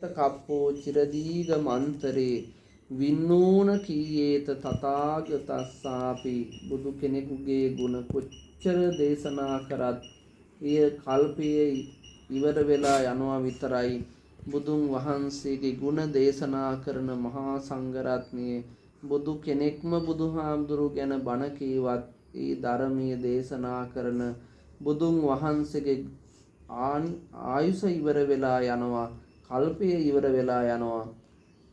කප්පෝ චිරදීග මන්තරේ වින්නූන කීයේත තථාගතස්සාපි බුදු කෙනෙකුගේ ගුණ කොච්චර දේශනා කරත් එය කල්පයේ ඉවර වෙලා යනවා විතරයි. බුදුන් වහන්සේගේ ගුණ දේශනා කරන මහා සංඝරත්නයේ බුදු කෙනෙක්ම බුදුහාමුදුරු ගැන බණ කීවත් ඒ ධර්මයේ දේශනා කරන බුදුන් වහන්සේගේ ආයුෂ ඉවර වෙලා යනවා, කල්පය ඉවර වෙලා යනවා.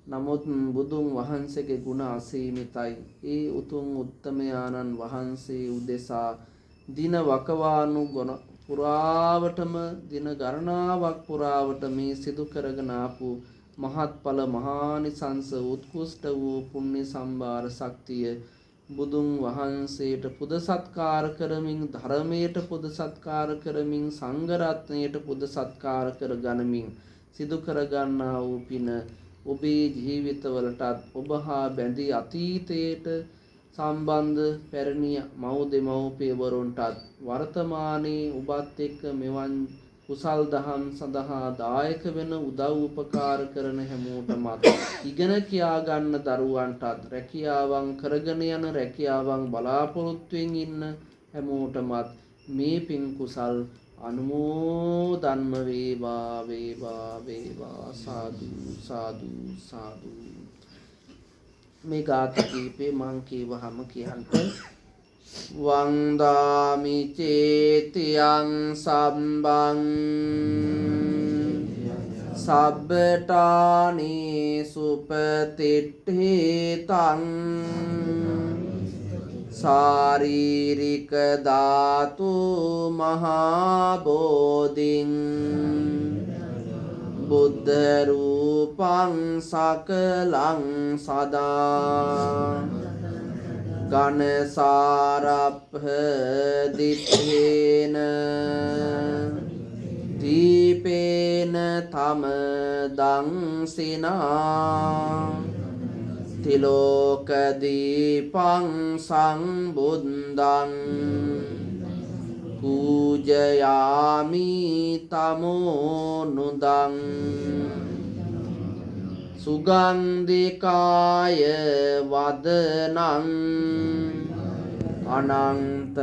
නමුත් බුදුන් වහන්සේගේ ගුණ අසීමිතයි. ඒ උතුම් උත්තමයාණන් වහන්සේ උදෙසා දින වකවානු ගුණ පුරාවටම දින ගණනාවක් පුරාවට මේ සිදු කරගෙන ආපු මහත්ඵල මහානිසංස උත්කෘෂ්ඨ වූ පුණ්‍ය සම්භාර ශක්තිය බුදුන් වහන්සේට පුද සත්කාර කරමින්, ධර්මයට පුද සත්කාර කරමින්, සංඝ රත්නයට පුද සත්කාර කර ගනිමින් සිදු කර ගන්නා වූ පින ඔබේ ජීවිතවලටත් ඔබ හා බැඳී අතීතයට සම්බන්ධ පැරණි මව් දෙමව්පියවරුන්ටත් වර්තමානයේ ඔබත් එක්ක මෙවන් කුසල් දහම් සඳහා දායක වෙන උදව් උපකාර කරන හැමෝටමත් ඉගෙන කියා ගන්න දරුවන්ටත් රැකියාවන් කරගෙන යන රැකියාවන් බලාපොරොත්තුෙන් ඉන්න හැමෝටමත් මේ පින් කුසල් අනුමෝදන්ම වේවා වේවා වේවා සාදු සාදු සාදු. මේ ගාථා කීපේ මං කියවහම කියන්ට වන්දාමි චේතියං සම්බං සබ්බටානි සුපතිට්ඨිතං සාරීරික ධාතු මහා බෝධින් බුද්ධ රූපං සකලං සදා ගණසාරප්හ දිත්තේන දීපේන තම දංසිනා තිලෝක දීපං සංබුද්ධං පූජයාමි තමෝ නුදං සුගන්ධිකාය වදනං අනන්ත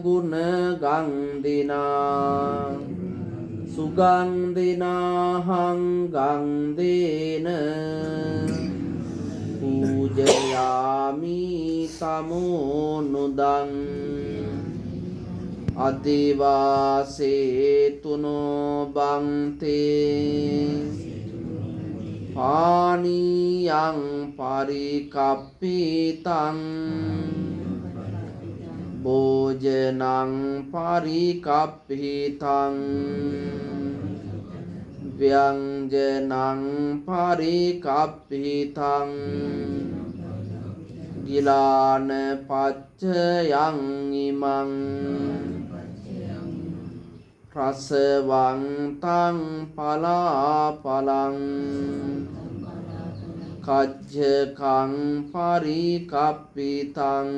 ගුණ ගන්ධිනා සුගන්ධිනාහං ගන්ධේන පූජයාමි තමෝ නුදං අදිවාසේතුනෝ බන්තේ පානීයං පරිකප්පිතං භෝජනං පරිකප්පිතං ව්‍යංජනං පරිකප්පිතං ගිලාන පච්චයං ඉමං රසවන්තං පලාපලං කජ්ජකං පරිකප්පිතං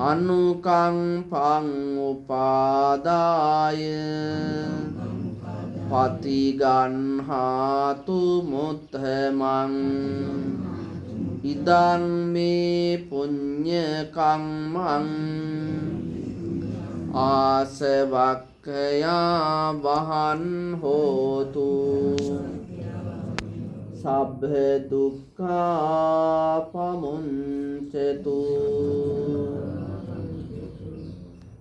අනුකම්පං උපාදාය පතිගන්හාතු මුත්තමං ඉදං මේ පුඤ්ඤ කම්මං ආසවක්ඛයා වහන් හෝතු සබ්බ දුක්ඛා පමුංචතු.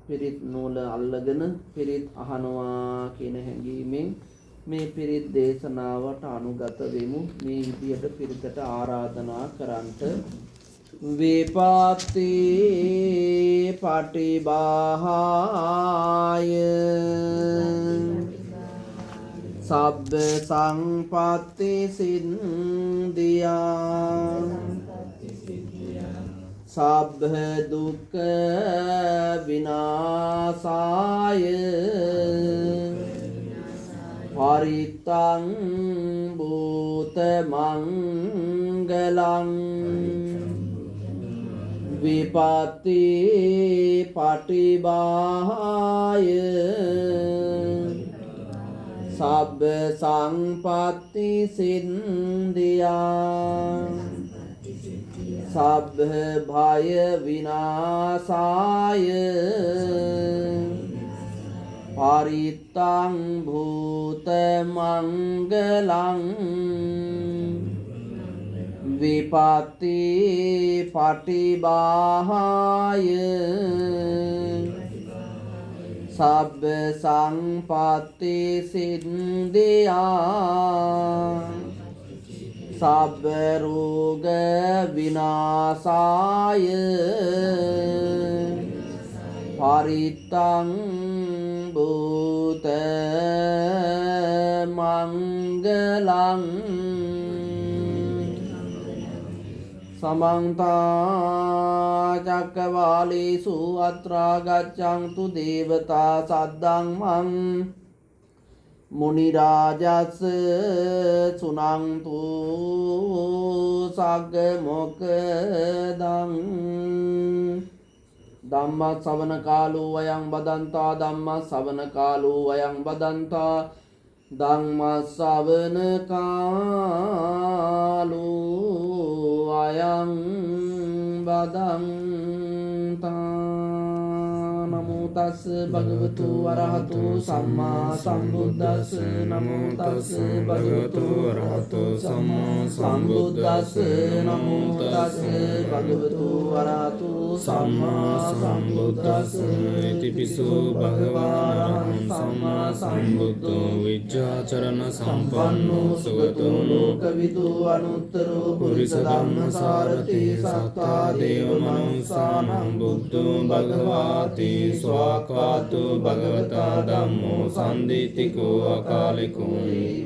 පිරිත් නූල අල්ලගෙන පිරිත් අහනවා කියන හැඟීමෙන් මේ පිරිත් දේශනාවට අනුගත වෙමු. මේ විදියට පිරිතට ආරාධනා කරන්ට විපත්ති පටිභාය සබ්බ සංපත්ති සින්දියා සබ්බ දුක්ඛ විනාශාය පරිත්තං භූත මංගලං විපත්ති පටිභාය සබ්බ සංපත්ති සින්දියා සබ්බ භය විනාසාය පරිත්තං භූත මංගලං විපත්ති පටිභාය සබ්බ සංපත්ති සින්දියා සබ්බ රෝග විනාසාය පරිත්තං භූත මංගලං සමන්ත චක්කවාලේසු අත්‍රා ගච්ඡන්තු දේවතා සද්දම්මං මුනි රාජස් සුනන්තු සග්ග මොක්ඛදං ධම්ම ශ්‍රවණ කාලෝ අයං බදන්තා ධම්ම ශ්‍රවණ කාලෝ අයං බදන්තා ධම්ම ශ්‍රවණ කාලෝ අයං බදන්තා නමෝ තස් භගවතු වරහතු සම්මා සම්බුද්දස්ස නමෝ තස් භගවතු වරහතු සම්මා සම්බුද්දස්ස නමෝ තස් භගවතු වරහතු සම්මා සම්බුද්දස්ස ඉතිපිසු භගවාන් සම්මා සම්බුද්ධෝ විජ්ජාචරණ සම්පන්නෝ සුගතෝ ලෝකවිදු අනුත්තරෝ පුරිස ධම්මසාරති සත්තා දේව මනුස්සානං බුද්ධෝ භගවාති ස්වාකාතු භගවතා ධම්මෝ සම්දිතිකෝ අකාලිකෝ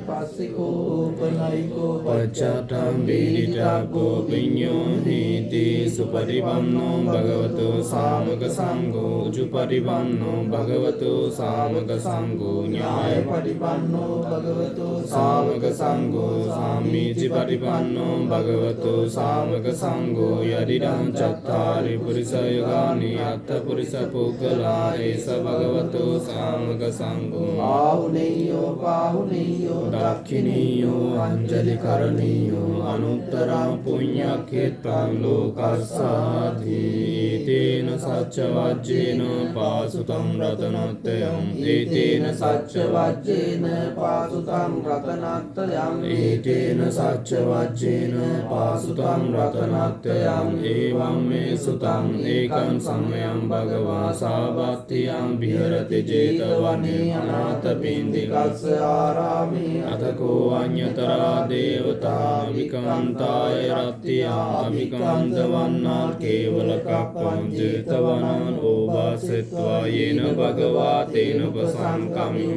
පස්සිකෝ උපනයිකෝ පච්චාතං බීලිටාකෝ විඤ්ඤෝ නීති සුපරිවන්නෝ භගවතු සාමක සංඝෝ උජුපරිවන්නෝ භගවතු සාමක සංඝෝ ඥාය පරිවන්නෝ භගවතු සාමක සංඝෝ සාමීචි පරිවන්නෝ භගවතු සාමක සංඝෝ යදිදං චත්තාරි පුරිස යුගානි අත්ථ පුරිස පුග්ගලා ඒස භගවතු සාමක සංඝෝ ආහුනේයෝ පාහුනේයෝ දක්ඛිනීයෝ අංජලි කරණීයෝ අනුත්තරං පුඤ්ඤක්ඛේත්‍රං ලෝකස්සාධි තේන සච්ච වජ්ජේන පාසුතං රතනත්තයං ඒතේන සච්ච වජ්ජේන පාසුතං රතනත්තයං ඒතේන සච්ච වජ්ජේන පාසුතං රතනත්තයං ඒවං මේ සුතං ඒකං සමයං භගවා සාබත්තියං විහෙරති 제තවනේ අනාථ පින්දිකස්ස ආරාමේ අතකෝ අඤ්ඤතරා දේවතා විකාන්තාය රත්ත්‍යා අවිකාන්ත වන්නා කේවල කප්පං 제තවනං ඕවාසෙත්වා යේන භගවා තේන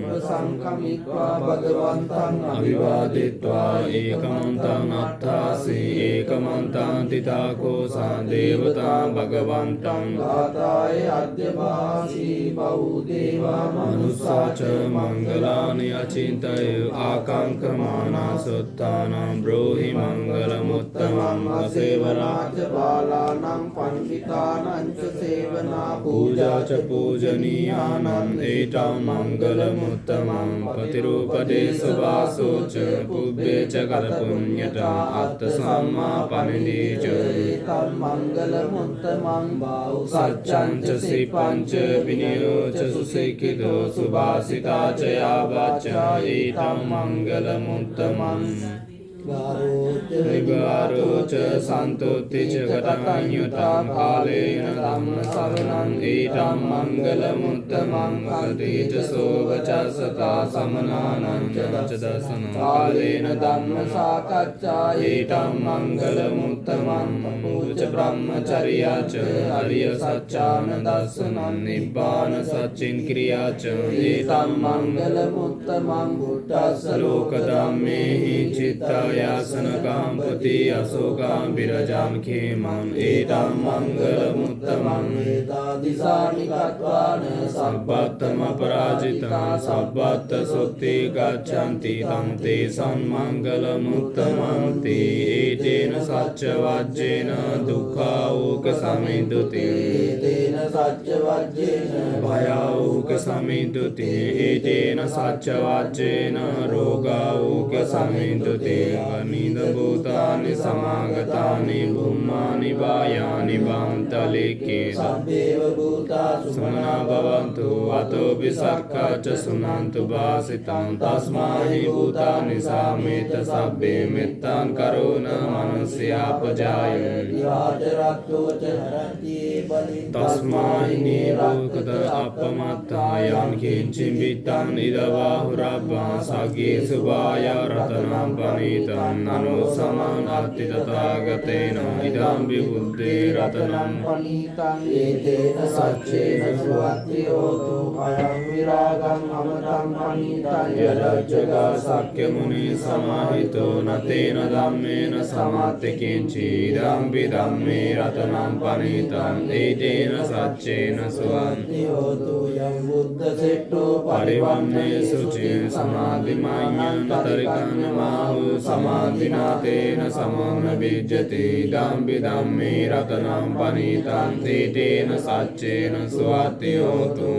උපසංකමිත්වා භගවන්තං අවිවාදිත්වා ඒකමන්තං අත්ථාසී ඒකමන්තං තිතාකෝ සා දේවතා භගවන්තං ඝාතාය අද්‍යවාසී බෞදේවා මනුස්සාච මංගලානි අචින්තය ආකංකමානා සොත්තානං බ්‍රෝහි මංගලමුත්තමං අසේවරාජ බාලානං පණ්ඩිතානං ච සේවනා පූජා ච පූජනීයානං ඒතං මංගලමුත්තමං පතිරූපදේශ වාසෝ ච පුබ්බේ ච කලපුඤ්ඤතා අත්ථ සම්මා පනිදී ච ඒතං මංගලමුත්තමං බාහු සච්ඡං ච සිපං ච විනයෝ ච සුසිකිතෝ සුභාසිතා ච යාවච්චා ඒතං මංගලමුත්තමං විභාරෝච සන්තුත්ති ච ගතඤ්ඤුතං කාලේන ධම්ම සරණං ඊතං මංගලමුත්තමං අතීත සෝවචස්සතා සමනානං ච දසනං කාලේන ධම්ම සාකච්ඡා ඊතං මංගලමුත්තමං පූජ බ්‍රහ්මචර්යා ච අරිය සත්‍යාන දස්සනං නිබ්බාන සච්චින් ක්‍රියා ච ඊතං මංගලමුත්තමං බුද්ධස්ස ලෝක ධම්මේහි චිත්තා यासन कांपति अशोकां विरजां खेमं एतं मंगलमुत्तमं एतादिशानि गत्वान सब्बत्तमपराजितं सब्बत्त सुक्ति गच्छन्ति तं ते सन्मङ्गलमुत्तमं ते एतेन सच्चवाज्येन दुःखाओकसमिदुते एतेन सच्चवाज्येन भयाओकसमिदुते एतेन सच्चवाज्येन रोगाओकसमिदुते अनिदभूतानि समागतानि भूमानि वायानि वान्तलिके सब्बेव भूतासु सुमना भवन्तु अतो विसर्का च सुनन्तु भासितं तस्माहि भूतानि सामेत सब्बे मित्तान् करुण मनुष्यापजाय तस्माहि निबोधत अपमत्तायान् किञ्चित् इदबाहुरब्बा सगेषु वाया रत्नं पनीतं ननु समानाति तथागतेन इदं विबुद्धे रत्नं पनीतं एतेन सच्चेन सुवात्योतु अयं विरागं अमृतं पनीतं यदज्जगा शक्यमुनि समाहितो न तेन धम्मेन समाप्ति किञ्चिदं विधम्मे रत्नं पनीतं एतेन सच्चेन सुवात्योतु यं बुद्धसेट्टो परिवन्ने शुचिं समाधिमान्यं तरिकन्माहु समाधिना तेन समं न विद्यते इदं विधम्मे रत्नं पनीतं एतेन सच्चेन सुवात्योतु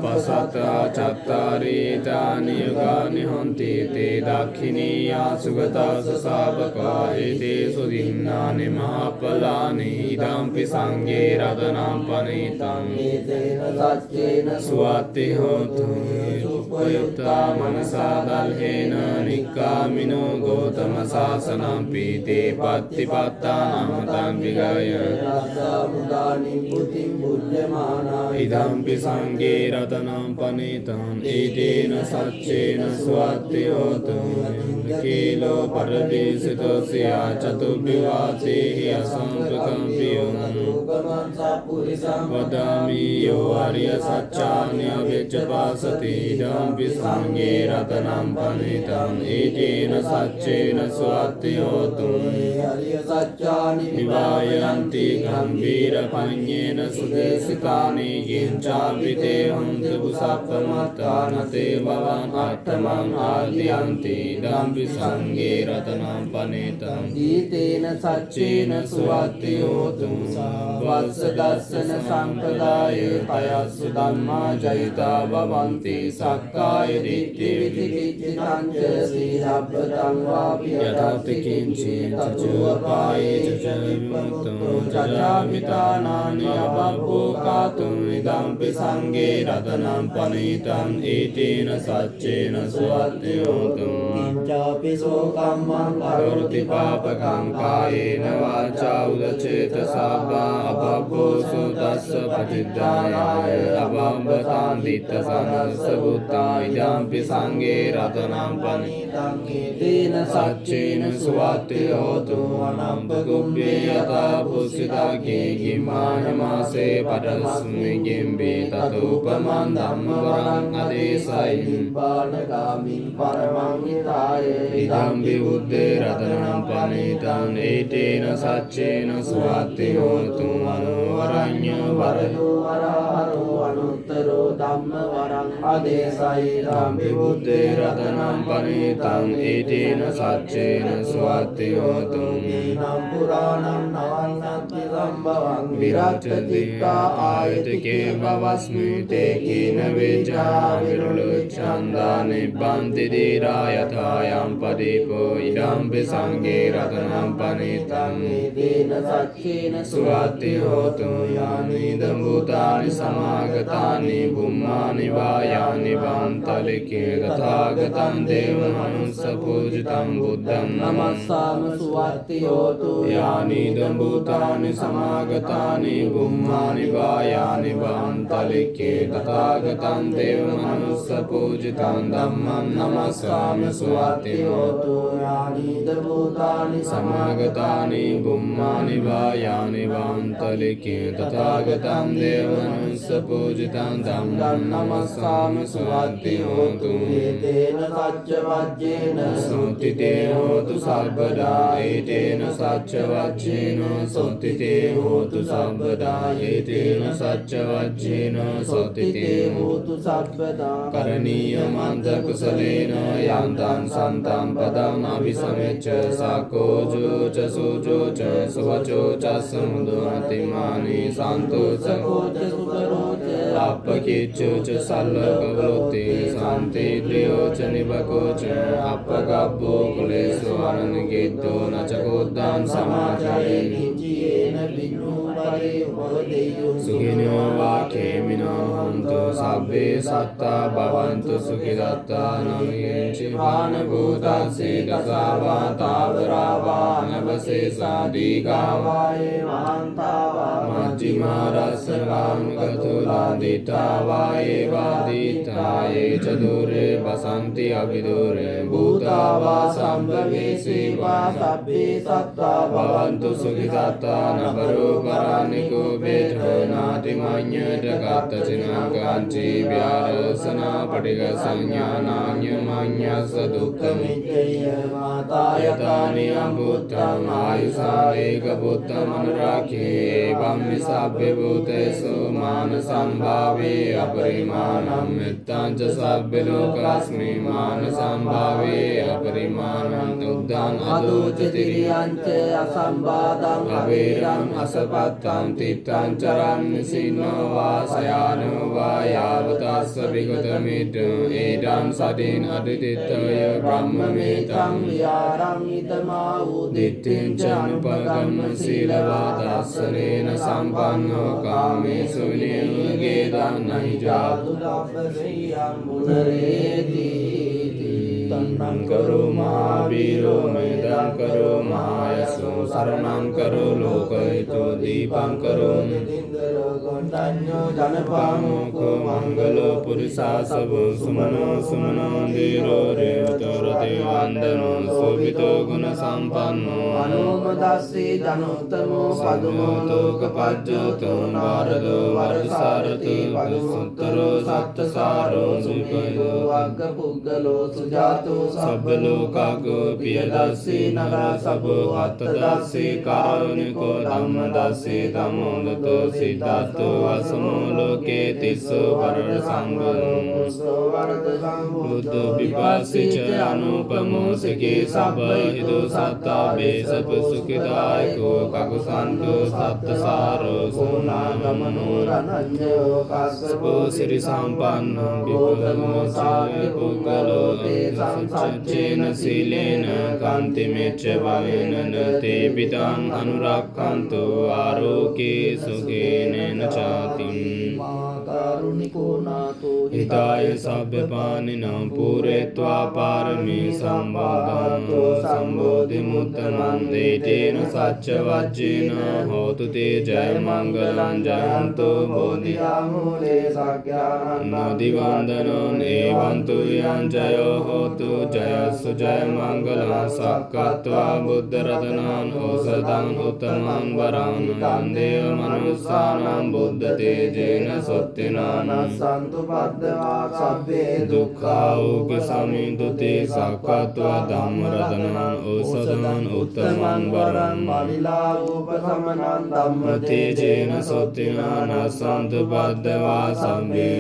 पसत चत्तारि तानि युगानि हन्ति ते दाक्षिणीया सुगतासु शावका एतेषु दिनानि महाफलानि इदमपि सङ्गे रत्नं पनीतं एतेन सच्चेन सुवात्योतु उपयुक्ता मनसा दल्हेन निक्कामिनो गौतमशासनं पीते पत्तिपत्तानां तं विगाय इदमपि सङ्गे रत्नं पनीतं एतेन सच्चेन सुवात्योतु किलो परदेशितस्य चतुर्विवाचेः असम्प्रकम्प्यं वदामि यो आर्यसच्चान्यव्यचपासति इदमपि सङ्गे रत्नं पनीतं एतेन सच्चेन सुवात्योतु विवायन्ति गम्भीरपण्येन सुदेशितानि किञ्चापि ते हन्ति पुषापमत्तान ते भवान् अट्टमम् आद्यन्ति इदमपि सङ्गे रत्नं पनीतं एतेन सच्चेन सुवात्योतु वत्सदर्शन सम्प्रदाय तयस्सु धम्मा जयिता भवन्ति सक्काय दिट्ठिविधिकिञ्चितं च श्रीरब्धं वापि यथाति किञ्चित् चोपाये च विमुक्तो चचामितानानि अभवोकातुम् इदमपि सङ्गे रत्नं पनीतं एतेन सच्चेन सुवात्योतु किञ्चापि शोकं करोति पापकं कायेन वाचा उदचेतसा वा अभवोऽसु तस्य प्रतिदानाय अभवतान्दितसनस्सभूता इदमपि सङ्गे रत्नं पनीतं तेन सच्चेन सुवात्योतु अनम्पगुभ्ये यथा भूषिता किमायमासे परस्मै गिम्बे ततोपमं धम्मवरं अदेशयि निब्बानगामिं परमं हिताय इदं विबुद्धे रत्नं पनीतं एतेन सच्चेन सुवात्योतु मनोवरण्यवरदो वराहरो अनुत्तरो धम्मवरं आदेशयिदं विबुद्धे रत्नं पनीतं एतेन सच्चेन सुवात्योतु ीनं पुराणं नवन्नति सम्भवं विराजतिका आयतिके भवस्मि ते कीन विजा विरुलुच्छन्दा निबन्ति धीरा यथायां पदीपो इदमपि सङ्गे रत्नं पनीतं एतेन सच्चेन सुवात्योतु यानीदं भूतानि समागतानि भूमानि वायानि वान्तलिके तथागतं देवमनुष्यपूजितं बुद्धं नमस्साम सुवात्योतु यानीदं भूतानि සමාගතානි බුම්මානි වායානි වාන්තලික්කේ තථාගතං දේව මනුස්ස පූජිතං ධම්මං නමස්සාමි සුවති හෝතු යානිද භූතානි සමාගතානි බුම්මානි වායානි වාන්තලික්කේ තථාගතං දේව මනුස්ස පූජිතං ධම්මං නමස්සාමි සුවති හෝතු ඒතේන සච්ච වජ්ජේන සුත්තිතේ හෝතු සබ්බදා ඒතේන සච්ච වජ්ජේන සුත්තිතේ හෝතු සබ්බදා ඒතේන සච්ච වජ්ජේන සුත්තිතේ හෝතු සබ්බදා කරණීය මන්ත කුසලේන යන්තං සන්තං පදං අபிසමෙච්ච සක්කෝජෝ ච සූජෝ ච සවචෝ ච සමුදෝතිමානි සන්තෝ සකෝච සුකරෝච අප්පකිච්චෝ ච සල්ලකවලොති සම්තේ ද්‍රයෝ ච නිබකෝ ච අප්පගබ්බෝ කුලේසු අනනිකේතෝ නචකෝද්දාන් සමාචායේ නිච්චේන විඤ්ඤු පරේ වදෙය්‍යෝ සුඛිනෝ වාකේමිනෝ හන්තු සබ්බේ සත්තා භවන්තු සුඛිතත්තා නමියේචි පාන භූතස්සේ දසවා තාවරවා නවසේසා දීඝාවායේ මහන්තාවා මජ්ජිමා රස්සකාං ගතුලා දිතාවායේ වාදිතායේ චදුරේ වසන්ති අවිදුරේ භූතාවා සම්භවේසීවා සබ්බේ සත්තා භවන්තු සුඛිතත්තා නබරෝ පරානිකෝ බේතෝ නාති මඤ්ඤයට ගත චිනාකාංචි ව්‍යාරසනා පටිග සංඥානාඤ්ඤ මඤ්ඤස්ස දුක්ඛ මිච්ඡය මාතායතානි අම්බුත්තං ආයුසා ඒක බුත්තං අනුරාඛේ වම්මි සබ්බේ භූතේසු මාන සම්භාවේ අපරිමාණං මෙත්තං ච සබ්බේ ලෝකස්මි මාන සම්භාවේ අපරිමාණං උද්දාන අදෝච තිරියං ච අසම්බාධං අවේරං අසපත්තං තිත්තං චරං නිසිනෝ වාසයානෝ වායාවතස්ස විගත මිද්ද ඒදං සදින් අදිතිත්තය බ්‍රහ්මමේතං විහාරං ඉතමා උදිත්තිං ච අනුපගම්ම සීලවාදස්සනේන සම්පන්නෝ කාමේසු විනයගේ දන්නයි ජාතු ලබ්බසෙයං මුදරේති තන්නං කරෝ මහාවීරෝ මේදං කරෝ මහායසෝ සරණං කරෝ ලෝකහිතෝ දීපං කරෝ නිදින්දරෝ ගොණ්ඩඤ්ඤෝ ජනපාමෝකෝ මංගලෝ පුරිසාසවෝ සුමනෝ සුමනෝ දීරෝ රේවතෝ රතේ වන්දනෝ සෝභිතෝ ගුණ සම්පන්නෝ අනුමදස්සී ජනෝත්තමෝ පදුමෝ තෝකපජ්ජෝතෝ නාරදෝ වරසාරති පදුසුත්තරෝ සත්තසාරෝ සුපයෝ වග්ග පුග්ගලෝ සුජාත සබ්බ ලෝකග්ගෝ පියදස්සී නරා සබෝ අත්තදස්සී කාරුණිකෝ ධම්මදස්සී ධම්මෝදතෝ සිද්ධාත්තෝ අසමෝ ලෝකේ තිස්සෝ වරද සංඝෝ වරද සංඝ විපාසිච අනුපමෝ සකේ සබ්බ හිදු සත්තා බේසප සුඛිදායකෝ කකුසන්තෝ සත්තසාරෝ සෝනාගමනෝ රණඤ්ඤෝ කස්සපෝ සිරි සම්පන්නෝ විපුලමෝ සාය පුග්ගලෝ සච්චේන සීලේන කාන්තිමෙච්ච භවේන තේ පිතං අනුරක්ඛන්තු ආරෝකේ සුඛේන චාතිම් කාරුණිකෝ නාතෝ හිතාය සබ්බපානිනං පුරේत्वा පාරමී සම්බෝධන්තෝ සම්බෝධි මුත්තමන් දේතේන සච්ච වජ්ජේන හෝතු තේ ජය මංගලං ජයන්තෝ බෝධිආමූලේ සක්ඛානං නදිවන්දනං ඒවන්තු යං ජයෝ හෝතු ජයස්සු ජය මංගලං සක්කත්වා බුද්ධ රතනං ඕසදං උත්තමං වරං කන්දේව මනුස්සානං බුද්ධ තේජේන සොත්තිනානස්සන්තු පද්දවා සබ්බේ දුක්ඛා උපසමින්දුති සක්කත්වා ධම්ම රතනං ඕසදං උත්තමං වරං පරිලා උපසමනං ධම්ම තේජේන සොත්තිනානස්සන්තු පද්දවා සබ්බේ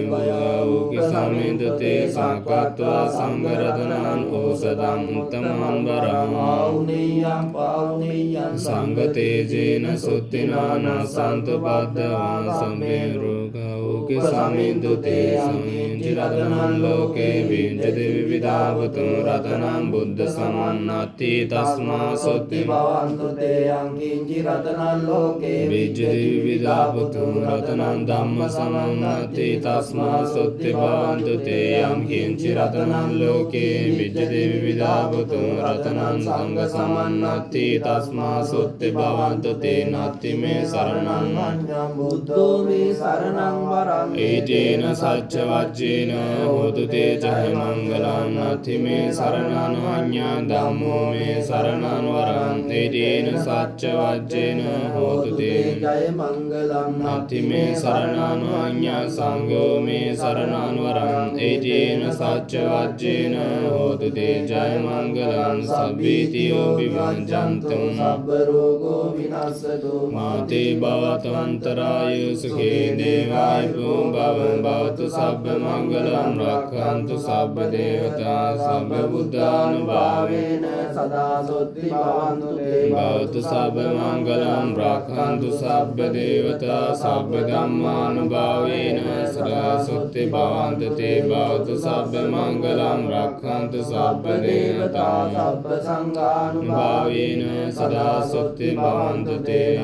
උපසමින්දුති සක්කත්වා සංඝරතනං ඕසදං උත්තමං වරං ආඋනේයං පාඋනේයං සංඝතේජේන සුත්තිනාන සන්තු බද්දවා සම්මේ රෝගෝකේ සමින්දු තේ සංකින්චි රතනං ලෝකේ විඤ්ජති විවිධාවතු රතනං බුද්ධ සමන්නත්ති තස්මා සොත්ති භවන්තු තේ අංකින්චි රතනං ලෝකේ විඤ්ජති විවිධාවතු රතනං ධම්ම සමන්නත්ති තස්මා සොත්ති භවන්තු තේ අංකින්චි රතනං ලෝකේ විඤ්ජති විවිධාවතු රතනං සංඝ සමන්නත්ති තස්මා සොත්ති භවන්තු තේ නත්ති මේ සරණං අඤ්ඤං බුද්ධෝ මේ සරණං වරං ඒතේන සච්ච වච්චේන හෝතු තේ ජය මංගලං නත්ති මේ සරණං අඤ්ඤා ධම්මෝ මේ සරණං වරං ඒතේන සච්ච වච්චේන හෝතු තේ ජය මංගලං නත්ති මේ සරණං අඤ්ඤා සංඝෝ මේ සරණං වරං ඒතේන සච්ච වච්චේන හෝතු තේ ජය මංගලං සබ්බීතියෝ විවංජන්තු සබ්බ රෝගෝ විනාශතු මාතේ භවතන්තරාය සුඛේ දේවාය භවං භවතු සබ්බ මංගලං රක්ඛන්තු සබ්බ දේවතා සබ්බ බුද්ධානුභාවේන සදා සොත්ති භවන්තු තේ භවතු සබ්බ මංගලං රක්ඛන්තු සබ්බ දේවතා සබ්බ ධම්මානුභාවේන සදා සොත්ති භවන්තු තේ භවතු සබ්බ මංගලං රක්ඛන්තු සබ්බ දේවතා සබ්බ සංඝානුභාවේන භාවේන සදා සොත්ති භවන්තු තේ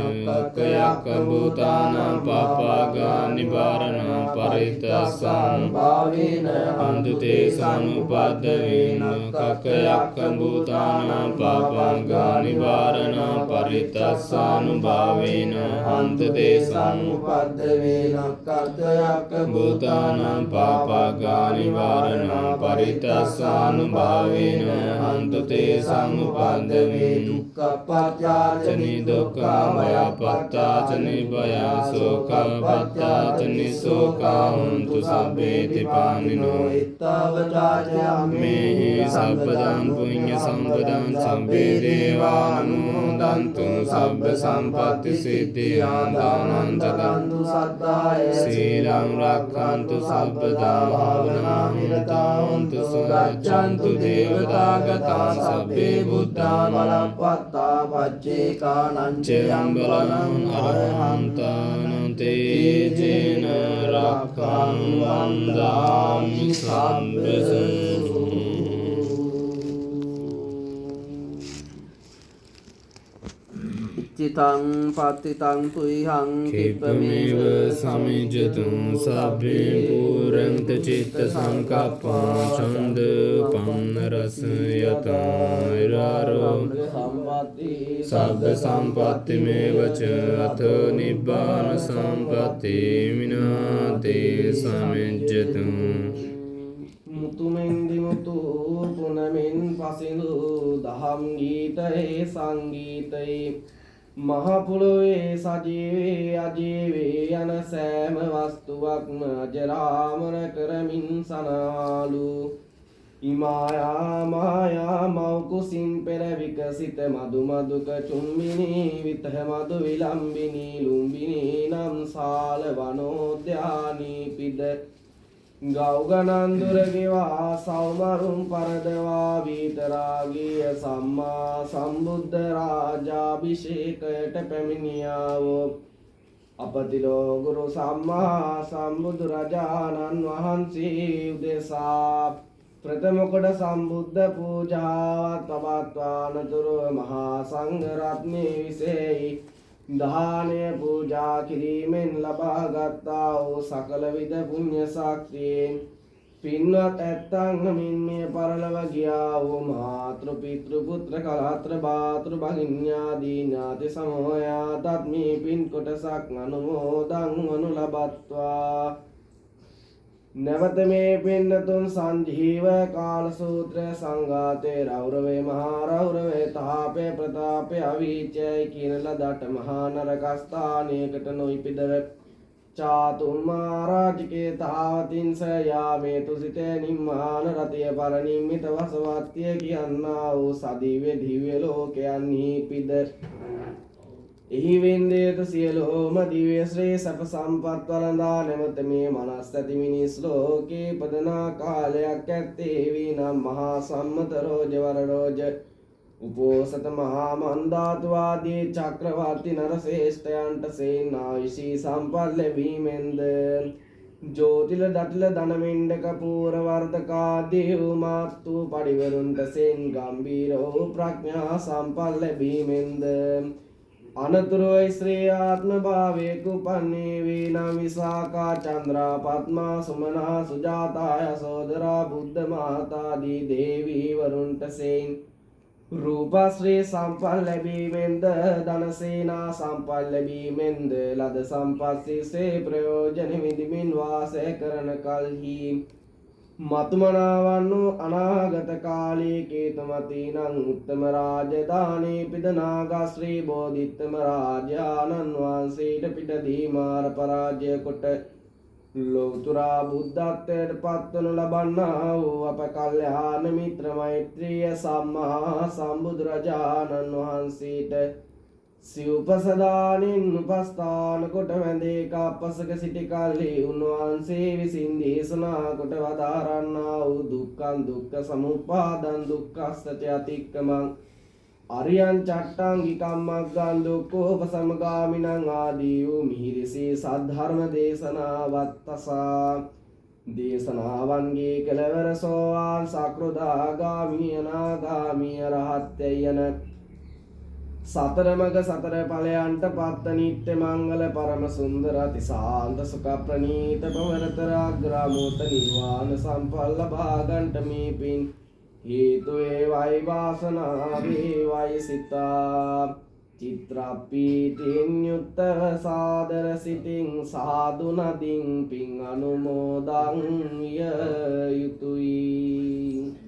කයක්ඛ භූතානං පාපාගා නිවාරණං පරිත්තස්සං භාවේන අන්තු තේ සමුපද්දවේන කක්ඛයක්ඛ භූතානං පාපාගා නිවාරණං පරිත්තස්සානුභාවේන අන්තු තේ සම්පද්ද වේනක්ඛයක්ඛ භූතානං පාපාගා නිවාරණං පරිත්තස්සානුභාවේන අන්තු තේ සමුපද්දවේ දුක්ඛපත්‍යාචනි දුක්ඛාමයපත්තාචනි භයසෝකපත්තාචනි සෝකාන්තු සබ්බේති පානිනෝ ඉත්තවචාචයම්මේ මේ සබ්බදං පුඤ්ඤ සම්පදං සම්පේ දේවානුමෝදන්තු සබ්බ සම්පත්ති සිද්ධියාන් දානං චදන්තු සද්ධාය සීලං රක්ඛන්තු සබ්බදා භාවනාමිරතාන්තු සුගච්ඡන්තු දේවතාගතාන් සබ්බේ බුද්ධාන් බලප්පත්තා පච්චේකානං චයං බලං අරහන්තානං තේජේන රක්ඛං වන්දාමි සම්බසං චිතං පත්තිතං තුයිහං කිප්පමේව සමිජ්ජතුං සබ්බේ පුරන්ත චිත්ත සංකප්පං ඡන්ද පන්න රස යතෛරාරෝ සම්පatti සබ්බ සම්පatti මේවච අත නිබ්බාන සම්පatti විනාතේ සමිජ්ජතුං මුතුමෙන්දි මුතු පුනමෙන් පසිඳු දහම් ගීතයේ සංගීතයේ මහ පොළොවේ සජීවේ අජීවේ යන සෑම වස්තුවක්ම අජරාමර කරමින් සනාලු ඉමායා මායා මෞකුසින් පෙර විකසිත මදු මදුක චුම්බිනී විතහ මදු විලම්බිනී ලුම්බිනී නම් සාල වනෝද්‍යානී පිද ගෞගනන්දුර ගෙවා සෞමරුම් පරදවා වීතරාගිය සම්මා සම්බුද්ධ රාජාභිෂේකයට පැමිණියාවෝ අපතිලෝ ගුරු සම්මා සම්බුදු රජාණන් වහන්සේ උදෙසා ප්‍රථම කොට සම්බුද්ධ පූජාවත් පවත්වානතුරු මහා සංඝ රත්නයේ විසෙයි දානය පූජා කිරීමෙන් ලබාගත්තා වූ සකල විද පුණ්‍ය ශක්තියෙන් පින්වත් ඇත්තන් හමින් මේ පරලොව ගියා වූ මාතෘ පිතෘ පුත්‍ර කලත්‍ර භාතෘ භගින්‍යාදී ඥාති සමෝයාතත් මේ පින් කොටසක් අනුමෝදන් වනු ලබත්වා නැවත මේ පින්නතුන් සංජීව කාල සූත්‍ර සංඝාතේ රෞරවේ මහා රෞරවේ තාපේ ප්‍රතාපේ අවීචයි කියන ලදට මහා නරකස්ථානයකට නොයිපිදව චාතුම් මහරජකේ තාවතින්ස යාමේ තුසිතේ නිම්මාන රතිය පරනිම්මිත වසවත්ය කියන්නා වූ සදිව්‍ය දිව්‍ය ලෝකයන්හි පිද එහි වෙන්දේත සියලෝම දිව්‍ය ශ්‍රේ සප සම්පත් වළඳා නැමත මේ මනස් ඇති මිනිස් ලෝකේ පදනා කාලයක් ඇත්තේ වී නම් මහා සම්මත රෝජ වර රෝජ උපෝසත මහා මන්දාතුවාදී චක්‍රවර්ති නරශ්‍රේෂ්ඨයන්ට සේනාවිෂී සම්පත් ලැබීමෙන්ද ජෝතිල දටිල ධනමෙන්ඩක පූරවර්ධකාදී වූමාත්තු පඩිවරුන්ට සෙන් ගම්බීරෝ ප්‍රඥා සම්පල් ලැබීමෙන්ද අනතුරුවයි ශ්‍රී ආත්ම භාවයකු පන්නේ වීනම් විසාකා චන්ද්‍රා පත්මා සුමනා සුජාතා යසෝදරා බුද්ධ මාතාදී දේවීවරුන්ට සෙන් රූපශ්‍රී සම්පල් ලැබීමෙන්ද ධනසේනා සම්පල් ලැබීමෙන්ද ලද සම්පස්සිසේ ප්‍රයෝජන විඳිමින් වාසය කරන කල්හි මතුමනාවන් වූ අනාගත කාලයේ කේතුමතීනං උත්තම රාජධානී පිදනාග ශ්‍රී බෝධිත්තම රාජානන් වහන්සේට පිටදී මාර පරාජය කොට ලෝතුරා බුද්ධත්වයට පත්වනු ලබන්නා වූ අප කල්යාණ මිත්‍ර මෛත්‍රිය සම්මා සම්බුදුරජාණන් වහන්සේට සිව්පසදානින් උපස්ථාන කොට වැඳේ කප්පසක සිටි කල්හි උන්වහන්සේ විසින් දේශනා කොට වදාරන්නා වූ දුක්ඛං දුක්ඛ සමුප්පාදං දුක්ඛස්ස අතික්කමං අරියං චට්ටංගිකම් මග්ගං දුක්ඛෝපසමගාමිනං ආදී වූ මිහිරිසී සද්ධර්ම දේශනාවත්තසා දේශනාවන්ගේ කෙලවර සෝවාන් සක්‍රුදාගාමී අනාගාමී රහත් යන සතරමග සතර ඵලයන්ට පත්ත නිත්‍ය මංගල පරම සුන්දර අතිසාන්ත සුඛ ප්‍රණීත පවරතර අග්‍රාමෝත නිර්වාණ සම්පල් ලබා ගන්නට මේ පින් හේතු වේවයි වාසනාව වේවයි සිතා චිත්‍රපීතින් යුක්තව සාදර සිතින් සාදු නදින් පින් අනුමෝදන් යුතුයි.